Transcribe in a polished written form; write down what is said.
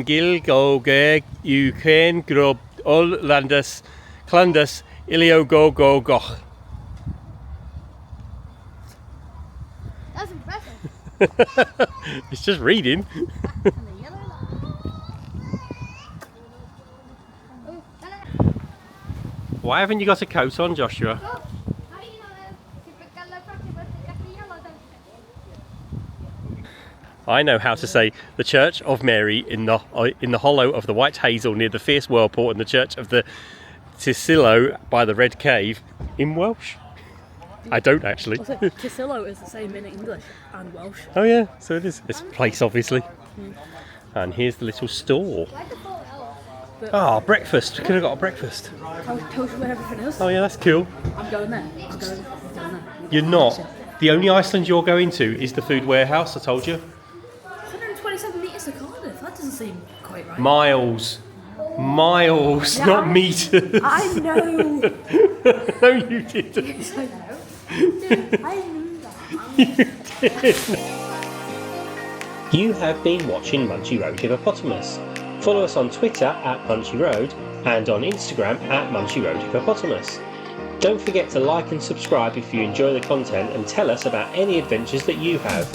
Gilgoge Ukraine Grub Ol Landus Clandus Ilio Go Go Goch. That's impressive. It's just reading. Why haven't you got a coat on, Joshua? I know how to say the Church of Mary in the hollow of the White Hazel near the Fierce Whirlpool and the Church of the Tisillo by the Red Cave in Welsh. I don't actually. Also, Tisillo is the same in English and Welsh. Oh yeah, so it is. It's a place obviously. And here's the little store. Ah, breakfast. We could have got a breakfast. Tell us where everything is. Oh yeah, that's cool. I'm going there. I'm going there. You're not. The only Iceland you're going to is the food warehouse, I told you. 127 metres to Cardiff. That doesn't seem quite right. Miles, yeah, not meters. I know. No, you didn't. Yes, I know. Dude, I knew that. You did. You have been watching Munchy Road Hippopotamus. Follow us on Twitter at Munchy Road and on Instagram at Munchy Road Hippopotamus. Don't forget to like and subscribe if you enjoy the content and tell us about any adventures that you have.